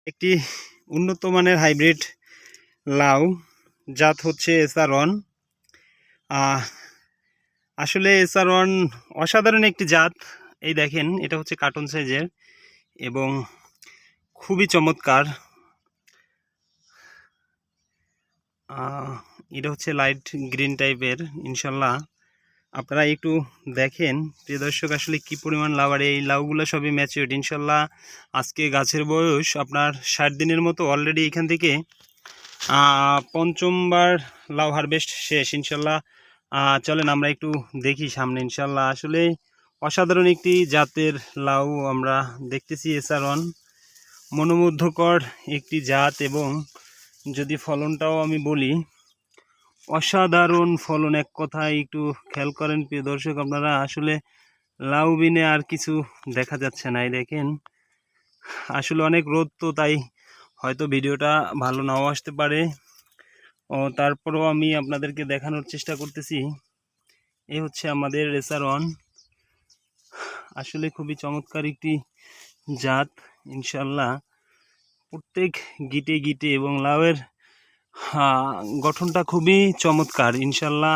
একটি উন্নত মানের হাইব্রিড লাউ জাত হচ্ছে SR1। আসলে SR1 অসাধারণ একটি জাত। এই দেখেন, এটা হচ্ছে কার্টুন সাইজের এবং খুবই চমৎকার। এটা হচ্ছে লাইট গ্রিন টাইপের। ইনশাল্লাহ আপনারা একটু দেখেন প্রিয় দর্শক, আসলে কি পরিমাণ লাউ। আর এই লাউগুলো সবই ম্যাচিউরড। ইনশাল্লাহ আজকে গাছের বয়স আপনার 60 দিনের মতো। অলরেডি এখান থেকে পঞ্চমবার লাউ হারভেস্ট শেষ। ইনশাল্লাহ চলেন আমরা একটু দেখি সামনে। ইনশাল্লাহ আসলে অসাধারণ একটি জাতের লাউ আমরা দেখতেছি। SR1 মনোমুগ্ধকর একটি জাত এবং যদি ফলনটাও আমি বলি, অসাধারণ ফলন। এক কথায় একটু খেয়াল করেন প্রিয় দর্শক আপনারা, আসলে লাউ বিনে আর কিছু দেখা যাচ্ছে না। এই দেখেন, আসলে অনেক রোদ, তো তাই হয়তো ভিডিওটা ভালো নাও আসতে পারে। তারপরেও আমি আপনাদেরকে দেখানোর চেষ্টা করতেছি। এই হচ্ছে আমাদের SR1। আসলে খুবই চমৎকার একটি জাত। ইনশাল্লাহ প্রত্যেক গিটে গিটে এবং লাউয়ের গঠনটা খুবই চমৎকার। ইনশাল্লাহ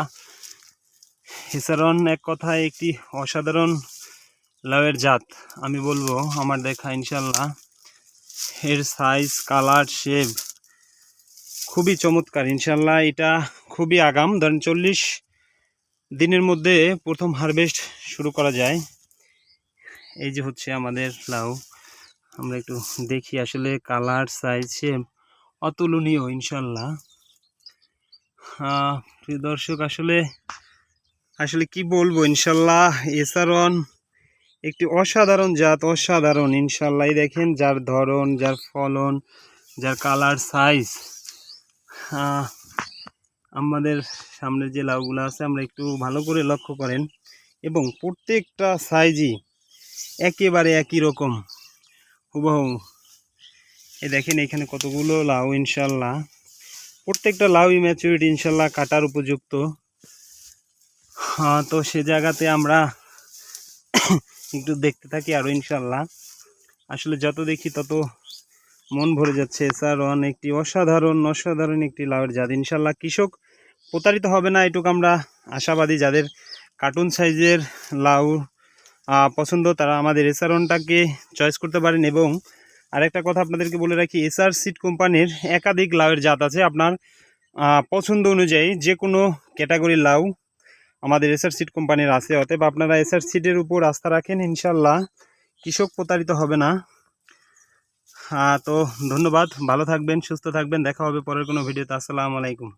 SR1 এক কথায় একটি অসাধারণ লাউয়ের জাত আমি বলবো আমার দেখা। ইনশাল্লাহ এর সাইজ, কালার, শেপ খুবই চমৎকার। ইনশাল্লাহ এটা খুবই আগাম, ধরেন 40 দিনের মধ্যে প্রথম হারভেস্ট শুরু করা যায়। এই যে হচ্ছে আমাদের লাউ, আমরা একটু দেখি। আসলে কালার, সাইজ, শেপ অতুলনীয়। ইনশাল্লাহ প্রিয় দর্শক, আসলে কি বলবো। ইনশাল্লাহ SR1 একটি অসাধারণ জাত, অসাধারণ। ইনশাল্লাহ দেখেন, যার ধরন, যার ফলন, যার কালার, সাইজ। আমাদের সামনে যে লাউগুলো আছে আমরা একটু ভালো করে লক্ষ্য করেন, এবং প্রত্যেকটা সাইজই একেবারে একই রকম, হুবহু। এই দেখেন এখানে কতগুলো লাউ। ইনশাল্লাহ প্রত্যেকটা লাউই ম্যাচুরিটি, ইনশাল্লাহ কাটার উপযুক্ত। তো সে জায়গাতে আমরা একটু দেখতে থাকি আরও। ইনশাল্লাহ আসলে যত দেখি তত মন ভরে যাচ্ছে। SR1 একটি অসাধারণ একটি লাউয়ের জাত। ইনশাল্লাহ কৃষক প্রতারিত হবে না, এটুকু আমরা আশাবাদী। যাদের কার্টুন সাইজের লাউ পছন্দ তারা আমাদের SR1টাকে চয়েস করতে পারেন। এবং আরেকটা কথা আপনাদেরকে বলে রাখি, SR সিড কোম্পানির একাধিক লাউয়ের জাত আছে। আপনার পছন্দ অনুযায়ী যে কোনো ক্যাটাগরির লাউ আমাদের SR সিড কোম্পানির আছে। অতএব আপনারা SR সিডের উপর আস্থা রাখেন, ইনশাল্লাহ কৃষক প্রতারিত হবে না। তো ধন্যবাদ, ভালো থাকবেন, সুস্থ থাকবেন। দেখা হবে পরের কোনো ভিডিওতে। আসসালামু আলাইকুম।